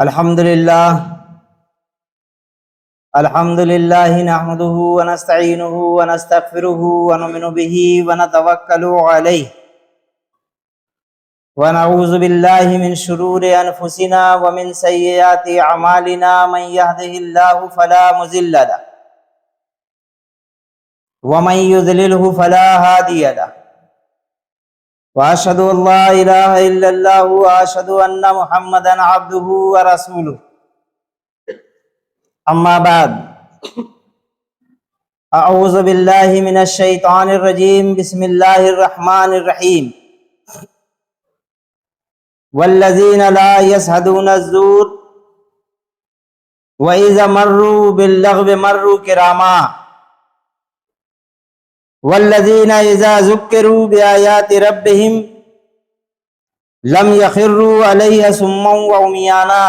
الحمد لله نحمده ونستعينه ونستغفره ونؤمن به ونتوكل عليه ونعوذ بالله من شرور أنفسنا ومن سيئات أعمالنا من يهده الله فلا مضل له ومن يضلله فلا هادي له وأشهد أن لا إله إلا الله وأشهد أن محمدا عبده ورسوله أما بعد أعوذ بالله من الشيطان الرجيم بسم الله الرحمن الرحيم والذين لا يشهدون الزور وإذا مروا باللغو مروا كراما والذين إذا ذكروا بآيات ربهم لم يخروا عليها صما وعميانا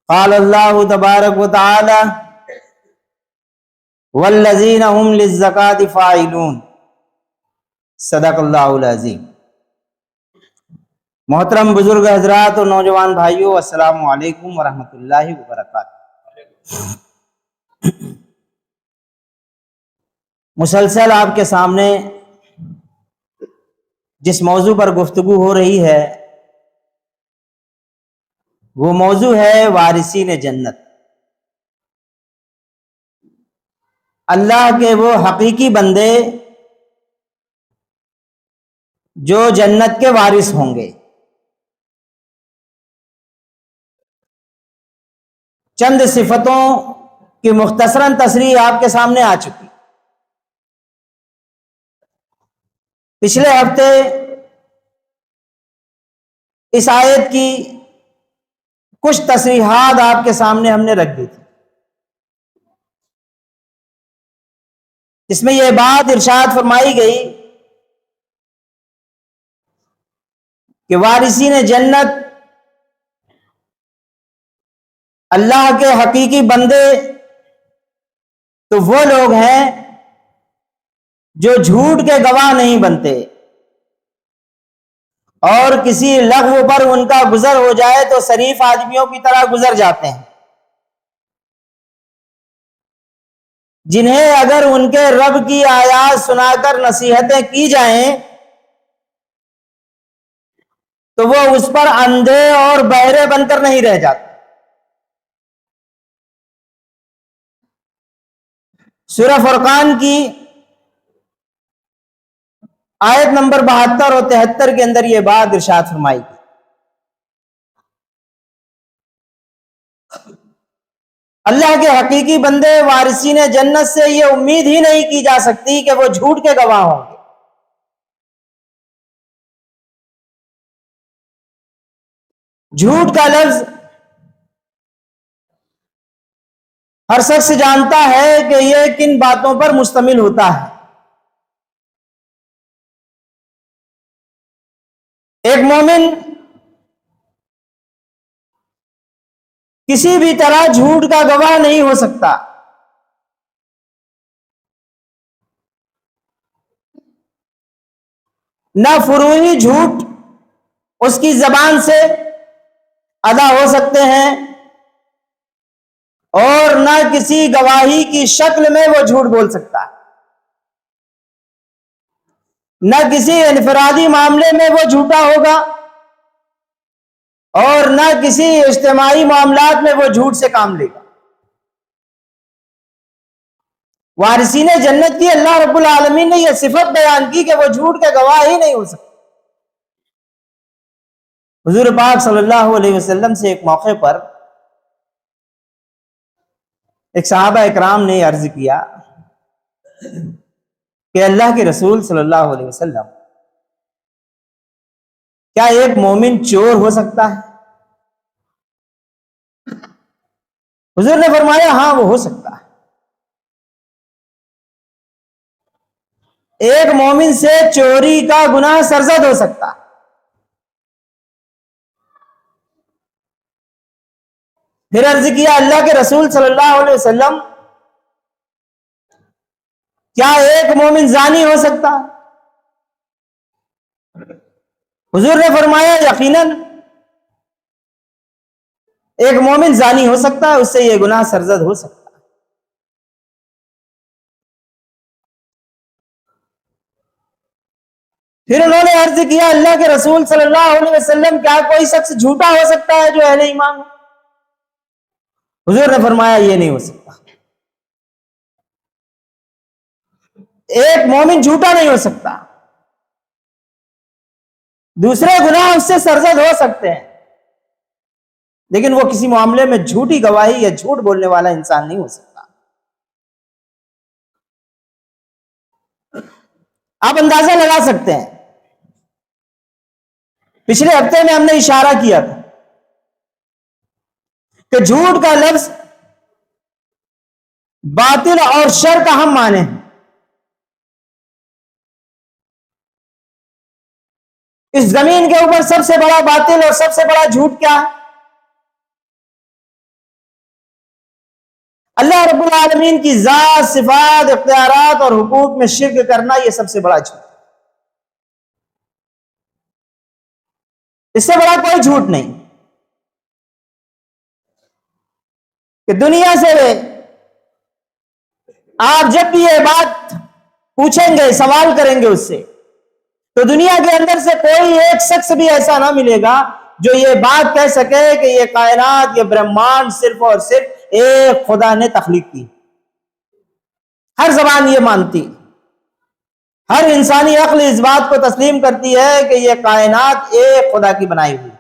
قال الله تبارك وتعالى والذين هم للزكاة فاعلون صدق اللہ العظیم۔ محترم بزرگ حضرات اور نوجوان بھائیوں، السلام علیکم ورحمۃ اللہ وبرکاتہ۔ مسلسل آپ کے سامنے جس موضوع پر گفتگو ہو رہی ہے وہ موضوع ہے وارثین جنت، اللہ کے وہ حقیقی بندے جو جنت کے وارث ہوں گے۔ چند صفتوں کی مختصراً تصریح آپ کے سامنے آ چکی۔ پچھلے ہفتے اس آیت کی کچھ تصریحات آپ کے سامنے ہم نے رکھ دی تھی، اس میں یہ بات ارشاد فرمائی گئی کہ وارثین جنت اللہ کے حقیقی بندے تو وہ لوگ ہیں جو جھوٹ کے گواہ نہیں بنتے، اور کسی لغو پر ان کا گزر ہو جائے تو شریف آدمیوں کی طرح گزر جاتے ہیں، جنہیں اگر ان کے رب کی آیات سنا کر نصیحتیں کی جائیں تو وہ اس پر اندھے اور بہرے بن کر نہیں رہ جاتے۔ سورہ فرقان کی آیت نمبر 72 اور 73 کے اندر یہ بات ارشاد فرمائی گئی۔ اللہ کے حقیقی بندے وارثین جنت سے یہ امید ہی نہیں کی جا سکتی کہ وہ جھوٹ کے گواہ ہوں گے۔ جھوٹ کا لفظ ہر شخص جانتا ہے کہ یہ کن باتوں پر مشتمل ہوتا ہے۔ ایک مومن کسی بھی طرح جھوٹ کا گواہ نہیں ہو سکتا۔ نہ فروعی جھوٹ اس کی زبان سے ادا ہو سکتے ہیں، اور نہ کسی گواہی کی شکل میں وہ جھوٹ بول سکتا ہے، نہ کسی انفرادی معاملے میں وہ جھوٹا ہوگا، اور نہ کسی اجتماعی معاملات میں وہ جھوٹ سے کام لے گا۔ وارثین جنت کی اللہ رب العالمین نے یہ صفت بیان کی کہ وہ جھوٹ کے گواہ ہی نہیں ہو سکتے۔ حضور پاک صلی اللہ علیہ وسلم سے ایک موقع پر ایک صحابہ اکرام نے عرض کیا کہ اللہ کے رسول صلی اللہ علیہ وسلم، کیا ایک مومن چور ہو سکتا ہے؟ حضور نے فرمایا ہاں وہ ہو سکتا ہے۔ ایک مومن سے چوری کا گناہ سرزد ہو سکتا ہے۔ پھر عرض کیا اللہ کے رسول صلی اللہ علیہ وسلم، کیا ایک مومن زانی ہو سکتا ہے؟ حضور نے فرمایا یقیناً ایک مومن زانی ہو سکتا ہے، اس سے یہ گناہ سرزد ہو سکتا ہے۔ پھر انہوں نے عرض کیا اللہ کے رسول صلی اللہ علیہ وسلم کیا کوئی شخص جھوٹا ہو سکتا ہے جو اہل ایمان ہو؟ حضور نے فرمایا یہ نہیں ہو سکتا، ایک مومن جھوٹا نہیں ہو سکتا، دوسرے گناہ اس سے سرزد ہو سکتے ہیں، لیکن وہ کسی معاملے میں جھوٹی گواہی یا جھوٹ بولنے والا انسان نہیں ہو سکتا۔ آپ اندازہ لگا سکتے ہیں، پچھلے ہفتے میں ہم نے اشارہ کیا تھا کہ جھوٹ کا لفظ باطل اور شر کا ہم معنی ہیں۔ اس زمین کے اوپر سب سے بڑا باطل اور سب سے بڑا جھوٹ کیا ہے؟ اللہ رب العالمین کی ذات، صفات، اختیارات اور حقوق میں شرک کرنا، یہ سب سے بڑا جھوٹ، اس سے بڑا کوئی جھوٹ نہیں کہ دنیا سے آپ جب بھی یہ بات پوچھیں گے، سوال کریں گے اس سے، تو دنیا کے اندر سے کوئی ایک شخص بھی ایسا نہ ملے گا جو یہ بات کہہ سکے کہ یہ کائنات، یہ برہمانڈ صرف اور صرف ایک خدا نے تخلیق کی۔ ہر زبان یہ مانتی، ہر انسانی عقل اس بات کو تسلیم کرتی ہے کہ یہ کائنات ایک خدا کی بنائی ہوئی۔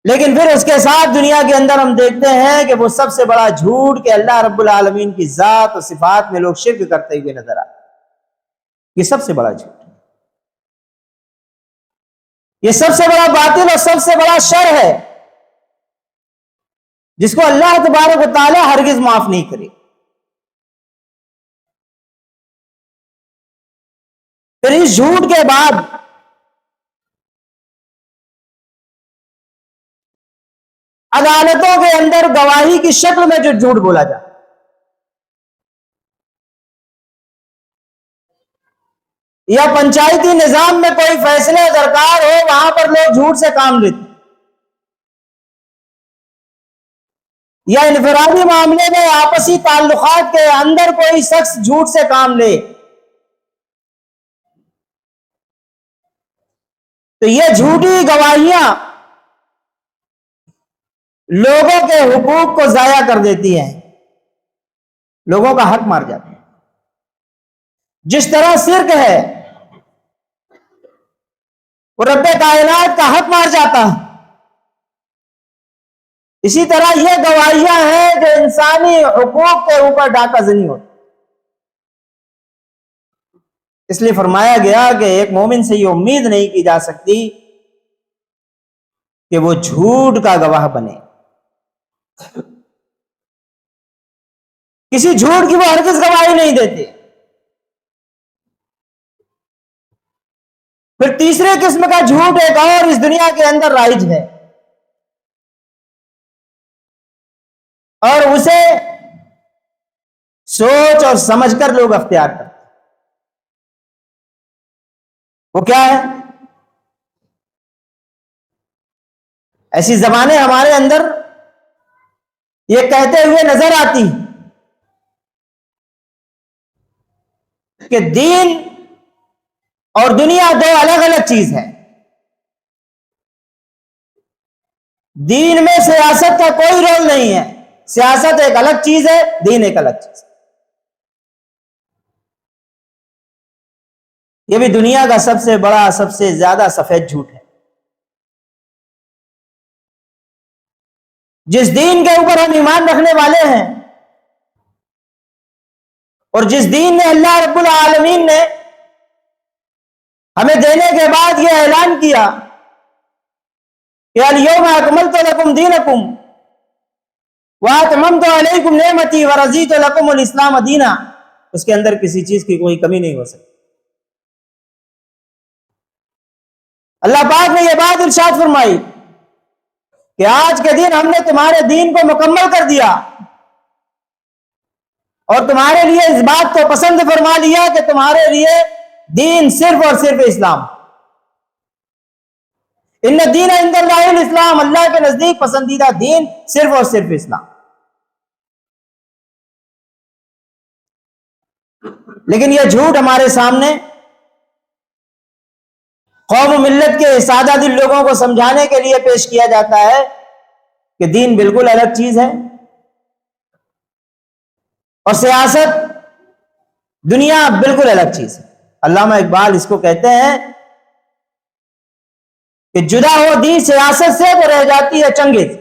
لیکن پھر اس کے ساتھ دنیا کے اندر ہم دیکھتے ہیں کہ وہ سب سے بڑا جھوٹ کہ اللہ رب العالمین کی ذات و صفات میں لوگ شرک کرتے ہوئے نظر آتے، یہ سب سے بڑا جھوٹ، یہ سب سے بڑا باطل اور سب سے بڑا شر ہے جس کو اللہ تبارک و تعالی ہرگز معاف نہیں کرے۔ پھر اس جھوٹ کے بعد عدالتوں کے اندر گواہی کی شکل میں جو جھوٹ بولا جاتا، یا پنچایتی نظام میں کوئی فیصلے درکار ہو، وہاں پر لوگ جھوٹ سے کام لیتے، یا انفرادی معاملے میں آپسی تعلقات کے اندر کوئی شخص جھوٹ سے کام لے، تو یہ جھوٹی گواہیاں لوگوں کے حقوق کو ضائع کر دیتی ہیں، لوگوں کا حق مار جاتی ہیں۔ جس طرح شرک ہے وہ رب کائنات کا حق مار جاتا ہے، اسی طرح یہ گواہیاں ہیں جو انسانی حقوق کے اوپر ڈاکہ زنی ہوتی۔ اس لیے فرمایا گیا کہ ایک مومن سے یہ امید نہیں کی جا سکتی کہ وہ جھوٹ کا گواہ بنے، کسی جھوٹ کی وہ ہرگز گواہی نہیں دیتے۔ پھر تیسرے قسم کا جھوٹ ایک اور اس دنیا کے اندر رائج ہے، اور اسے سوچ اور سمجھ کر لوگ اختیار کرتے ہیں۔ وہ کیا ہے؟ ایسی زبانیں ہمارے اندر یہ کہتے ہوئے نظر آتی کہ دین اور دنیا دو الگ الگ چیز ہے، دین میں سیاست کا کوئی رول نہیں ہے، سیاست ایک الگ چیز ہے، دین ایک الگ چیز ہے۔ یہ بھی دنیا کا سب سے بڑا، سب سے زیادہ سفید جھوٹ ہے۔ جس دین کے اوپر ہم ایمان رکھنے والے ہیں، اور جس دین نے اللہ رب العالمین نے ہمیں دینے کے بعد یہ اعلان کیا کہ الیوم اکملت لکم دینکم واتممت علیکم نعمتی ورضیت لکم الاسلام دینا، اس کے اندر کسی چیز کی کوئی کمی نہیں ہو سکتی۔ اللہ پاک نے یہ بات ارشاد فرمائی کہ آج کے دن ہم نے تمہارے دین کو مکمل کر دیا اور تمہارے لیے اس بات کو پسند فرما لیا کہ تمہارے لیے دین صرف اور صرف اسلام۔ ان الدین عند اللہ الاسلام، اللہ کے نزدیک پسندیدہ دین صرف اور صرف اسلام. لیکن یہ جھوٹ ہمارے سامنے قوم و ملت کے سادہ دل لوگوں کو سمجھانے کے لیے پیش کیا جاتا ہے کہ دین بالکل الگ چیز ہے اور سیاست دنیا بالکل الگ چیز ہے. علامہ اقبال اس کو کہتے ہیں کہ جدا ہو دین سیاست سے تو رہ جاتی ہے چنگیز.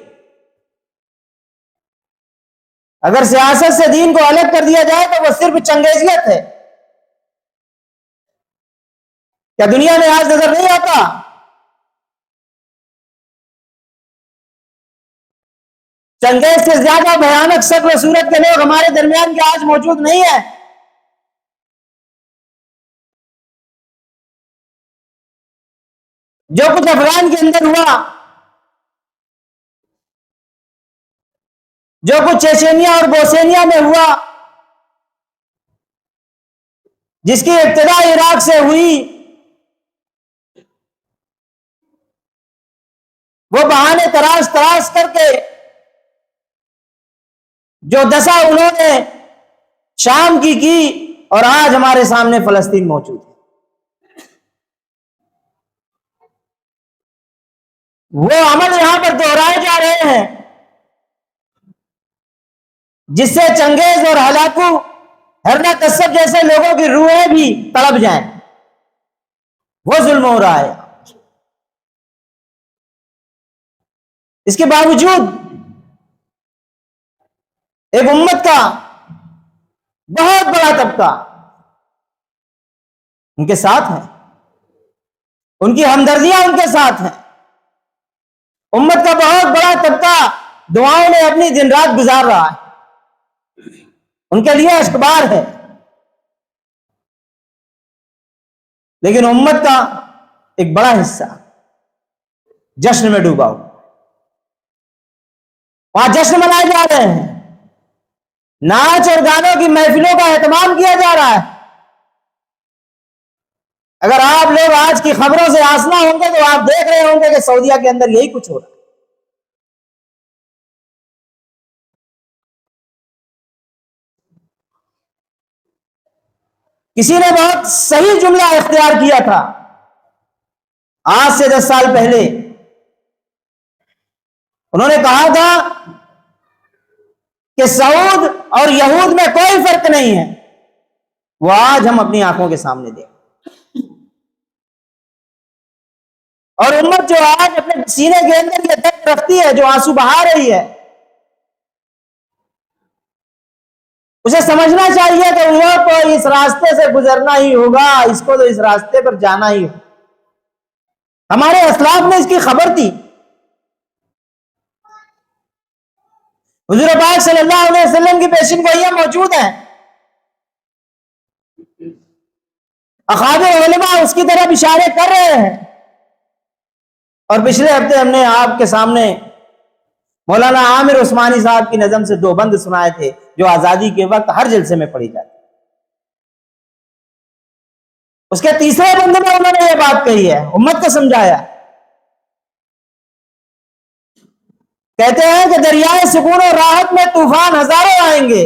اگر سیاست سے دین کو الگ کر دیا جائے تو وہ صرف چنگیزیت ہے. کیا دنیا میں آج نظر نہیں آتا چنگیز سے زیادہ بھیانک شکل و صورت کے لوگ ہمارے درمیان کے آج موجود نہیں ہیں؟ جو کچھ افغان کے اندر ہوا، جو کچھ چیچینیا اور بوسینیا میں ہوا، جس کی ابتدا عراق سے ہوئی، وہ بہانے تراش تراش کر کے جو دشا انہوں نے شام کی اور آج ہمارے سامنے فلسطین موجود ہے. وہ عمل یہاں پر دہرائے جا رہے ہیں جس سے چنگیز اور ہلاکو ہرنا کسب جیسے لوگوں کی روحیں بھی تڑپ جائیں. وہ ظلم ہو رہا ہے. اس کے باوجود ایک امت کا بہت بڑا طبقہ ان کے ساتھ ہے، ان کی ہمدردیاں ان کے ساتھ ہیں. امت کا بہت بڑا طبقہ دعاؤں میں اپنی دن رات گزار رہا ہے، ان کے لیے اشکبار ہے. لیکن امت کا ایک بڑا حصہ جشن میں ڈوبا ہو. وہاں جشن منائے جا رہے ہیں، ناچ اور گانوں کی محفلوں کا اہتمام کیا جا رہا ہے. اگر آپ لوگ آج کی خبروں سے آسنا ہوں گے تو آپ دیکھ رہے ہوں گے کہ سعودیہ کے اندر یہی کچھ ہو رہا ہے. کسی نے بہت صحیح جملہ اختیار کیا تھا آج سے 10 سال پہلے. انہوں نے کہا تھا کہ سعود اور یہود میں کوئی فرق نہیں ہے. وہ آج ہم اپنی آنکھوں کے سامنے دیکھیں. اور امت جو آج اپنے سینے کے اندر یہ درد رکھتی ہے، جو آنسو بہا رہی ہے، اسے سمجھنا چاہیے کہ وہ تو اس راستے سے گزرنا ہی ہوگا، اس کو تو اس راستے پر جانا ہی ہوگا. ہمارے اسلاف نے اس کی خبر تھی. حضور پاک صلی اللہ علیہ وسلم کی پیشین گوئیاں موجود ہیں. اکابر علماء اس کی طرف اشارے کر رہے ہیں. اور پچھلے ہفتے ہم نے آپ کے سامنے مولانا عامر عثمانی صاحب کی نظم سے 2 بند سنائے تھے جو آزادی کے وقت ہر جلسے میں پڑھی جاتی. اس کے تیسرے بند میں انہوں نے یہ بات کہی ہے، امت کو سمجھایا. کہتے ہیں کہ دریائے سکون اور راحت میں طوفان ہزاروں آئیں گے،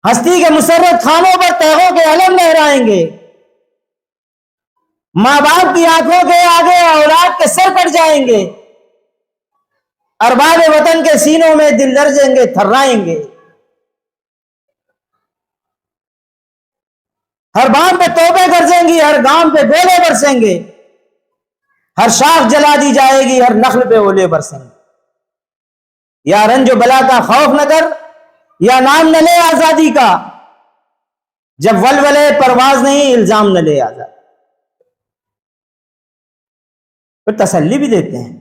ہستی کے مسرت خانوں پر تہوں کے علم لہرائیں گے، ماں باپ کی آنکھوں کے آگے اولاد کے سر کٹ جائیں گے، ارباب وطن کے سینوں میں دل لرزیں گے، تھرائیں گے. ہر بام پہ توبے گرجیں گی، ہر گام پہ گولے برسیں گے، ہر شاخ جلا دی جائے گی، ہر نخل پہ اولے برسیں گے. یا رنج و بلا کا خوف نہ کر، یا نام نہ لے آزادی کا، جب ولولے پرواز نہیں الزام نہ لے آزادی. پھر تسلی بھی دیتے ہیں.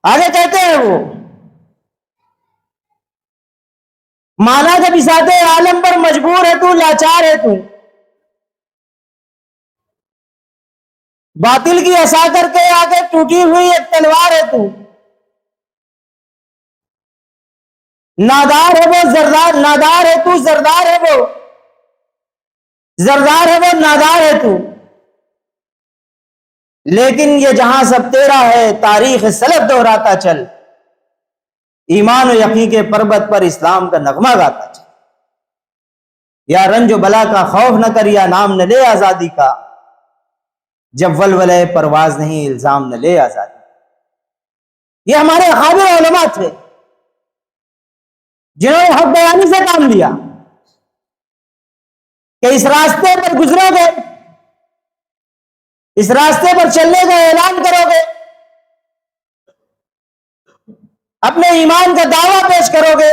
آگے کہتے ہیں وہ مانا جب بساط عالم پر مجبور ہے تو، لاچار ہے تو، باطل کی عصا کر کے آگے ٹوٹی ہوئی ایک تلوار ہے تو، نادار ہے وہ زردار، نادار ہے تو زردار ہے وہ، زردار ہے وہ نادار ہے تو، لیکن یہ جہاں سب تیرا ہے تاریخ سلف دہراتا چل، ایمان و یقین کے پربت پر اسلام کا نغمہ گاتا چل، یا رنج و بلا کا خوف نہ کر یا نام نہ لے آزادی کا، جب ولولے پرواز نہیں الزام نہ لے آزادی۔ یہ ہمارے اکابر علماء تھے جنہوں نے حق بیانی سے کام لیا کہ اس راستے پر گزرو گے، اس راستے پر چلنے کا اعلان کرو گے، اپنے ایمان کا دعویٰ پیش کرو گے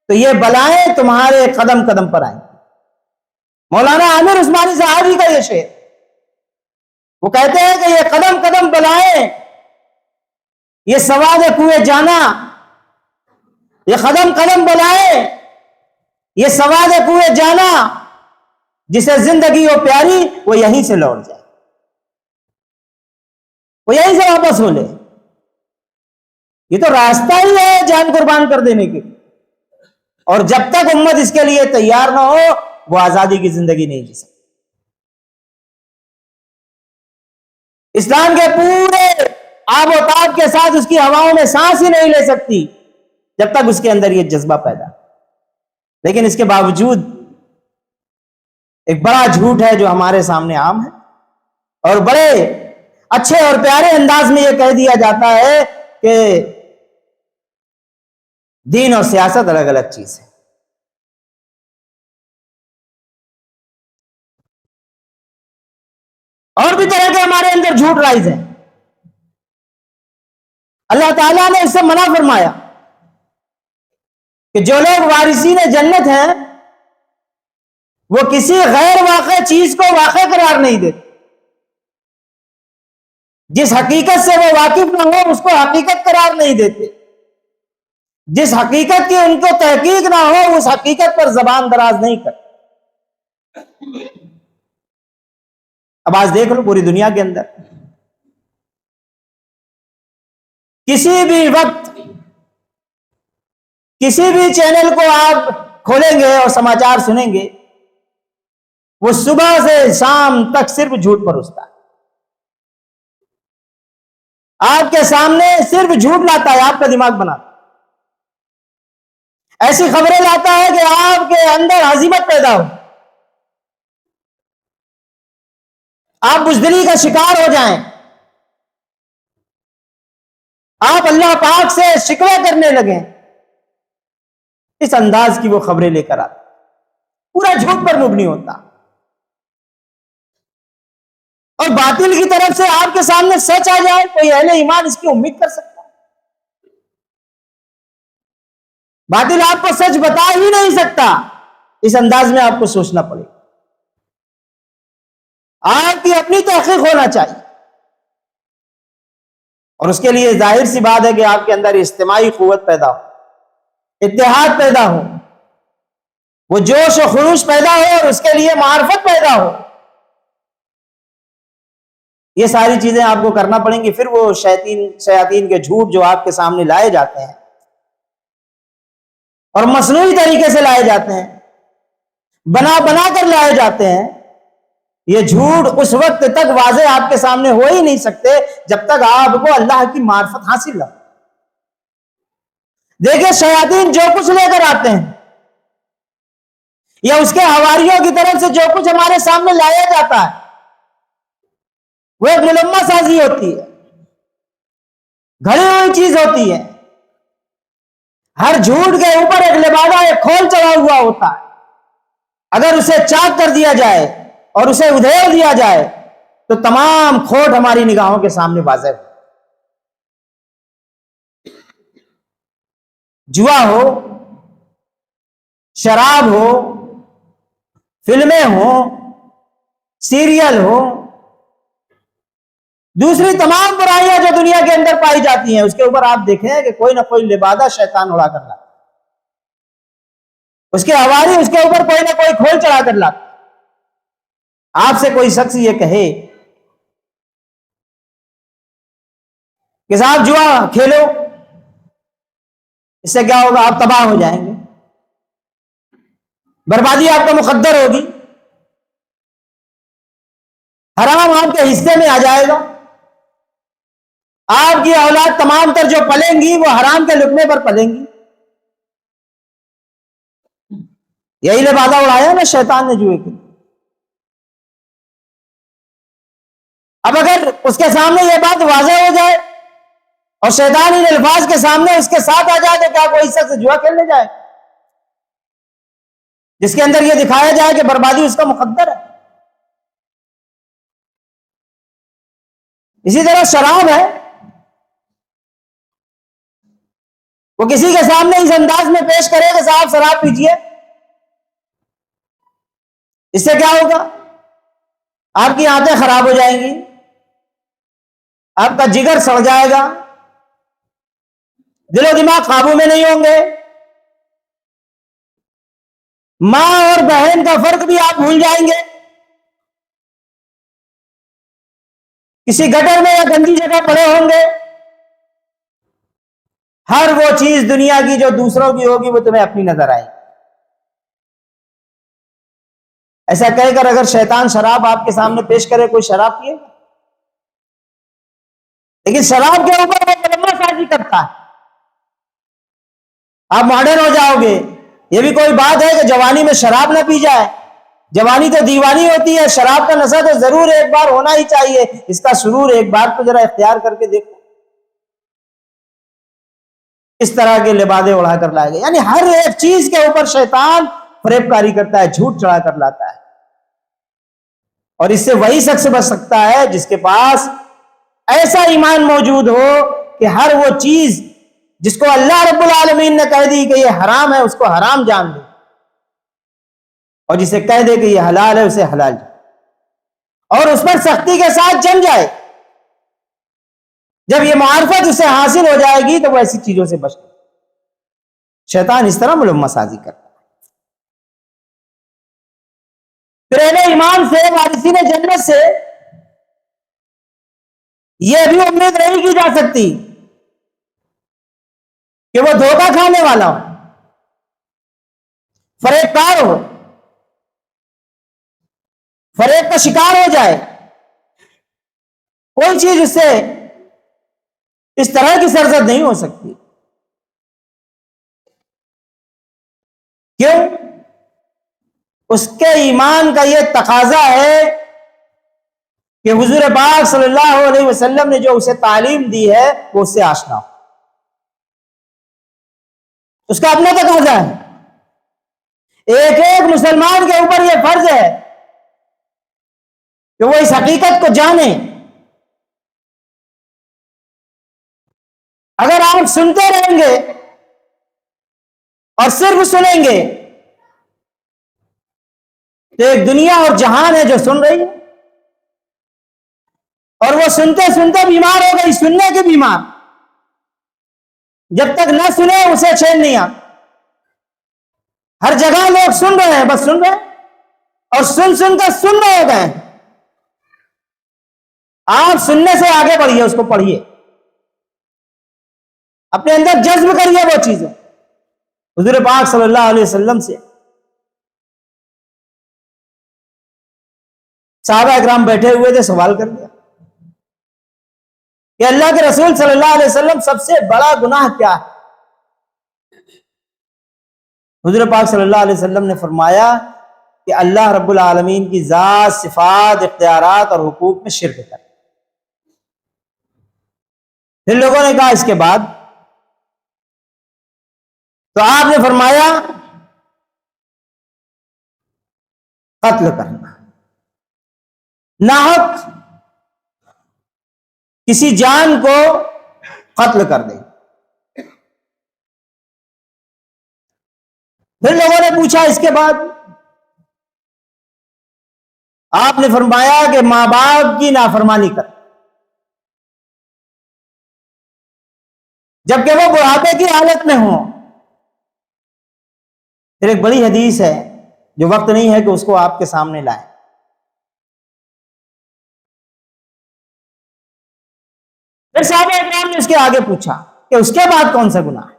تو یہ بلائیں تمہارے قدم قدم پر آئیں۔ مولانا عامر عثمانی صاحبی کا یہ شعر، وہ کہتے ہیں کہ یہ قدم قدم بلائیں، یہ سواد کوئے جانا، یہ قدم قدم بلائیں، یہ سواد کوئے جانا، جسے زندگی ہو پیاری وہ یہیں سے لوٹ جائے، وہ یہیں سے واپس ہو لے۔ یہ تو راستہ ہی ہے جان قربان کر دینے کے، اور جب تک امت اس کے لیے تیار نہ ہو وہ آزادی کی زندگی نہیں جی سکتی۔ اسلام کے پورے آب و تاب کے ساتھ اس کی ہواؤں میں سانس ہی نہیں لے سکتی جب تک اس کے اندر یہ جذبہ پیدا۔ لیکن اس کے باوجود ایک بڑا جھوٹ ہے جو ہمارے سامنے عام ہے، اور بڑے اچھے اور پیارے انداز میں یہ کہہ دیا جاتا ہے کہ دین اور سیاست الگ الگ چیز ہے۔ اور بھی طرح کے ہمارے اندر جھوٹ رائج ہیں۔ اللہ تعالیٰ نے اس سے منع فرمایا کہ جو لوگ وارثین جنت ہیں وہ کسی غیر واقع چیز کو واقع قرار نہیں دیتے، جس حقیقت سے وہ واقف نہ ہو اس کو حقیقت قرار نہیں دیتے، جس حقیقت کی ان کو تحقیق نہ ہو اس حقیقت پر زبان دراز نہیں کرتے۔ اب آج دیکھ لو پوری دنیا کے اندر کسی بھی وقت کسی بھی چینل کو آپ کھولیں گے اور سماچار سنیں گے، وہ صبح سے شام تک صرف جھوٹ پروستا ہے، آپ کے سامنے صرف جھوٹ لاتا ہے، آپ کا دماغ بناتا ہے، ایسی خبریں لاتا ہے کہ آپ کے اندر عزیمت پیدا ہو، آپ بزدلی کا شکار ہو جائیں، آپ اللہ پاک سے شکوہ کرنے لگیں، اس انداز کی وہ خبریں لے کر آتا، پورا جھوٹ پر مبنی ہوتا، اور باطل کی طرف سے آپ کے سامنے سچ آ جائے کوئی اہل ایمان اس کی امید کر سکتا ہے؟ باطل آپ کو سچ بتا ہی نہیں سکتا، اس انداز میں آپ کو سوچنا پڑے گا، آپ کی اپنی تحقیق ہونا چاہیے، اور اس کے لیے ظاہر سی بات ہے کہ آپ کے اندر اجتماعی قوت پیدا ہو، اتحاد پیدا ہو، وہ جوش و خروش پیدا ہو، اور اس کے لیے معرفت پیدا ہو۔ یہ ساری چیزیں آپ کو کرنا پڑیں گی، پھر وہ شیاطین کے جھوٹ جو آپ کے سامنے لائے جاتے ہیں اور مصنوعی طریقے سے لائے جاتے ہیں، بنا بنا کر لائے جاتے ہیں، یہ جھوٹ اس وقت تک واضح آپ کے سامنے ہو ہی نہیں سکتے جب تک آپ کو اللہ کی معرفت حاصل نہ ہو۔ دیکھیں شیاطین جو کچھ لے کر آتے ہیں یا اس کے حواریوں کی طرف سے جو کچھ ہمارے سامنے لایا جاتا ہے وہ ایک ملمہ سازی ہوتی ہے، گھڑی ہوئی چیز ہوتی ہے، ہر جھوٹ کے اوپر ایک لبادہ ایک کھول چڑھا ہوا ہوتا ہے، اگر اسے چاک کر دیا جائے اور اسے ادھیڑ دیا جائے تو تمام کھوٹ ہماری نگاہوں کے سامنے واضح ہو۔ جوا ہو، شراب ہو، فلمیں ہو، سیریل ہو، دوسری تمام برائیاں جو دنیا کے اندر پائی جاتی ہیں اس کے اوپر آپ دیکھیں کہ کوئی نہ کوئی لبادہ شیطان اڑا کر لاتا، اس کے حوالے اس کے اوپر کوئی نہ کوئی کھول چڑھا کر لاتا۔ آپ سے کوئی شخص یہ کہے کہ صاحب جوا کھیلو، اس سے کیا ہوگا، آپ تباہ ہو جائیں گے، بربادی آپ کا مقدر ہوگی، حرام آپ کے حصے میں آ جائے گا. آپ کی اولاد تمام تر جو پلیں گی وہ حرام کے لقمے پر پلیں گی. یہی لبادہ اڑایا نا شیطان نے جوئے کے. اب اگر اس کے سامنے یہ بات واضح ہو جائے اور شیطان ان الفاظ کے سامنے اس کے ساتھ آ جائے تو کیا کوئی شخص جوا کھیلنے جائے جس کے اندر یہ دکھایا جائے کہ بربادی اس کا مقدر ہے؟ اسی طرح شراب ہے، وہ کسی کے سامنے اس انداز میں پیش کرے کہ صاحب شراب پیجیے، اس سے کیا ہوگا؟ آپ کی آنتیں خراب ہو جائیں گی، آپ کا جگر سڑ جائے گا، دل و دماغ قابو میں نہیں ہوں گے، ماں اور بہن کا فرق بھی آپ بھول جائیں گے، کسی گٹر میں یا گندی جگہ پڑے ہوں گے. ہر وہ چیز دنیا کی جو دوسروں کی ہوگی وہ تمہیں اپنی نظر آئے. ایسا کہہ کر اگر شیطان شراب آپ کے سامنے پیش کرے کوئی شراب پیے، لیکن شراب کے اوپر وہ ملمہ سازی کرتا ہے. آپ ماڈرن ہو جاؤ گے، یہ بھی کوئی بات ہے کہ جوانی میں شراب نہ پی جائے؟ جوانی تو دیوانی ہوتی ہے، شراب کا نشہ تو ضرور ایک بار ہونا ہی چاہیے. اس کا سرور ایک بار تو ذرا اختیار کر کے دیکھو. اس طرح کے لبادے اڑا کر لائے گئے. یعنی ہر ایک چیز کے اوپر شیطان فریب کاری کرتا ہے، جھوٹ چڑھا کر لاتا ہے. اور اس سے وہی شخص بچ سکتا ہے جس کے پاس ایسا ایمان موجود ہو کہ ہر وہ چیز جس کو اللہ رب العالمین نے کہہ دی کہ یہ حرام ہے اس کو حرام جان دے، اور جسے کہہ دے کہ یہ حلال ہے اسے حلال جان، اور اس پر سختی کے ساتھ جم جائے. جب یہ معرفت اسے حاصل ہو جائے گی تو وہ ایسی چیزوں سے بچ جائے. شیطان اس طرح ملمہ سازی کرتا ہے. پھر اہل ایمان سے، وارثین جنت سے یہ بھی امید نہیں کی جا سکتی کہ وہ دھوکہ کھانے والا ہو، فریب کار ہو، فریب کا شکار ہو جائے. کوئی چیز اس سے اس طرح کی سرزد نہیں ہو سکتی. کیوں؟ اس کے ایمان کا یہ تقاضا ہے کہ حضور پاک صلی اللہ علیہ وسلم نے جو اسے تعلیم دی ہے وہ اس سے آشنا ہو. اس کا اپنا تقاضا ہے. ایک ایک مسلمان کے اوپر یہ فرض ہے کہ وہ اس حقیقت کو جانے. اگر آپ سنتے رہیں گے اور صرف سنیں گے تو ایک دنیا اور جہان ہے جو سن رہی ہے، اور وہ سنتے سنتے بیمار ہو گئی، سننے کے بیمار. جب تک نہ سنے اسے چین نہیں آتا. ہر جگہ لوگ سن رہے ہیں، بس سن رہے ہیں، اور سن سن کر سن رہے گئے. آپ سننے سے آگے بڑھیے، اس کو پڑھیے، اپنے اندر جذب کریے وہ چیزیں. حضور پاک صلی اللہ علیہ وسلم سے صحابہ اکرام بیٹھے ہوئے تھے، سوال کر دیا کہ اللہ کے رسول صلی اللہ علیہ وسلم سب سے بڑا گناہ کیا ہے؟ حضور پاک صلی اللہ علیہ وسلم نے فرمایا کہ اللہ رب العالمین کی ذات، صفات، اختیارات اور حقوق میں شرک کرنا. پھر لوگوں نے کہا اس کے بعد؟ تو آپ نے فرمایا قتل کرنا، ناحق کسی جان کو قتل کر دے. پھر لوگوں نے پوچھا اس کے بعد؟ آپ نے فرمایا کہ ماں باپ کی نافرمانی کر، جبکہ وہ بڑھاپے کی حالت میں ہوں. پھر ایک بڑی حدیث ہے جو وقت نہیں ہے کہ اس کو آپ کے سامنے لائیں. پھر صحابہ اکرام نے اس کے آگے پوچھا کہ اس کے بعد کون سا گناہ ہے؟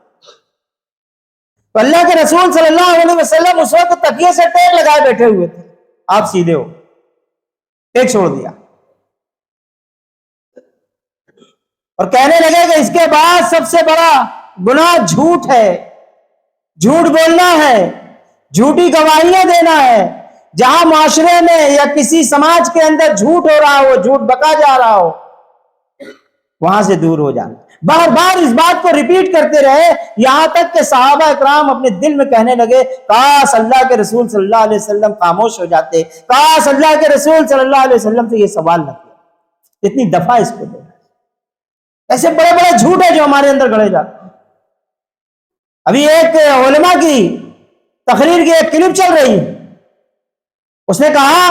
تو اللہ کے رسول صلی اللہ علیہ وسلم اس وقت تکیے سے ٹیک لگائے بیٹھے ہوئے تھے. آپ سیدھے ہو، ایک چھوڑ دیا. اور کہنے لگے کہ اس کے بعد سب سے بڑا گناہ جھوٹ ہے، جھوٹ بولنا ہے، جھوٹی گواہیاں دینا ہے۔ جہاں معاشرے میں یا کسی سماج کے اندر جھوٹ ہو رہا ہو، جھوٹ بکا جا رہا ہو، وہاں سے دور ہو جانا۔ بار بار اس بات کو ریپیٹ کرتے رہے، یہاں تک کہ صحابہ اکرام اپنے دل میں کہنے لگے کاش اللہ کے رسول صلی اللہ علیہ وسلم خاموش ہو جاتے، کاش اللہ کے رسول صلی اللہ علیہ وسلم سے یہ سوال نہ کیا۔ اتنی دفعہ اس کو دیکھا، ایسے بڑے بڑے جھوٹ ہیں جو ہمارے اندر گڑے جاتے ہیں۔ ابھی ایک علماء کی تقریر کی ایک کلپ چل رہی، اس نے کہا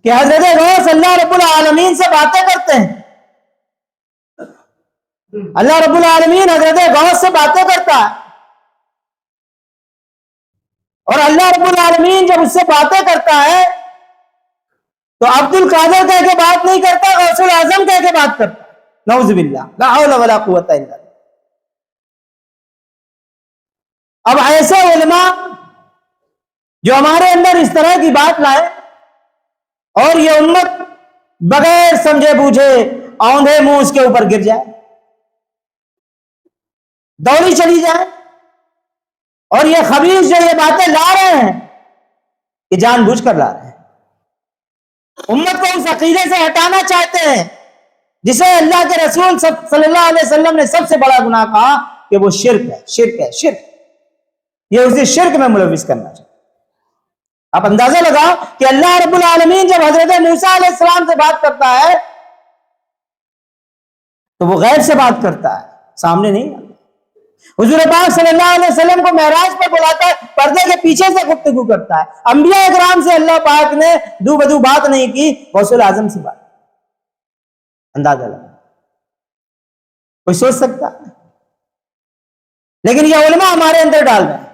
کہ حضرت غوث اللہ رب العالمین سے باتیں کرتے ہیں، اللہ رب العالمین حضرت غوث سے باتیں کرتا ہے، اور اللہ رب العالمین جب اس سے باتیں کرتا ہے تو عبد القادر کہہ کے بات نہیں کرتا، غوث العظم کہہ کے بات کرتا ہے۔ نعوذ باللہ، لا حول ولا قوت الا باللہ۔ اب ایسے علماء جو ہمارے اندر اس طرح کی بات لائے اور یہ امت بغیر سمجھے بوجھے اوندھے منہ اس کے اوپر گر جائے، دوڑی چلی جائے، اور یہ خبیث جو یہ باتیں لا رہے ہیں یہ جان بوجھ کر لا رہے ہیں، امت کو اس عقیدے سے ہٹانا چاہتے ہیں جسے اللہ کے رسول صلی اللہ علیہ وسلم نے سب سے بڑا گناہ کہا کہ وہ شرک ہے، شرک ہے، شرک۔ یہ اسے شرک میں ملوث کرنا چاہیے۔ آپ اندازہ لگا کہ اللہ رب العالمین جب حضرت موسیٰ علیہ السلام سے بات کرتا ہے تو وہ غیب سے بات کرتا ہے، سامنے نہیں آتا۔ حضور پاک صلی اللہ علیہ وسلم کو معراج پر بلاتا ہے، پردے کے پیچھے سے گفتگو کرتا ہے۔ انبیاء اکرام سے اللہ پاک نے دو بدو بات نہیں کی، غوث اعظم سے بات۔ اندازہ لگا، کوئی سوچ سکتا ہے؟ لیکن یہ علماء ہمارے اندر ڈال رہے ہیں،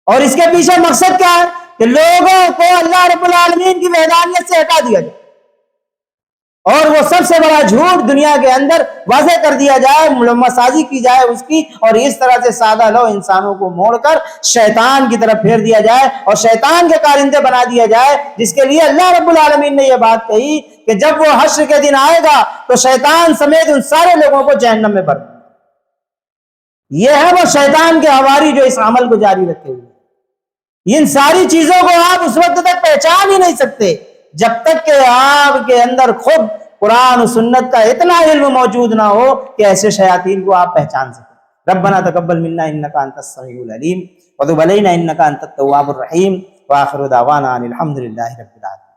اور اس کے پیچھے مقصد کیا ہے کہ لوگوں کو اللہ رب العالمین کی وحدانیت سے ہٹا دیا جائے، اور وہ سب سے بڑا جھوٹ دنیا کے اندر واضح کر دیا جائے، ملمہ سازی کی جائے اس کی، اور اس طرح سے سادہ لو انسانوں کو موڑ کر شیطان کی طرف پھیر دیا جائے اور شیطان کے کارندے بنا دیا جائے، جس کے لیے اللہ رب العالمین نے یہ بات کہی کہ جب وہ حشر کے دن آئے گا تو شیطان سمیت ان سارے لوگوں کو جہنم میں بھر دے گا۔ یہ ہے وہ شیطان کے حواری جو اس عمل کو جاری رکھے ہوئے۔ ان ساری چیزوں کو آپ اس وقت تک پہچان ہی نہیں سکتے جب تک کہ آپ کے اندر خود قرآن و سنت کا اتنا علم موجود نہ ہو کہ ایسے شیاطین کو آپ پہچان سکیں۔ ربنا تقبل منا انک انت السمیع العلیم وتب علینا انک انت التواب الرحیم، وآخر دعوانا ان الحمد للہ رب العالمین۔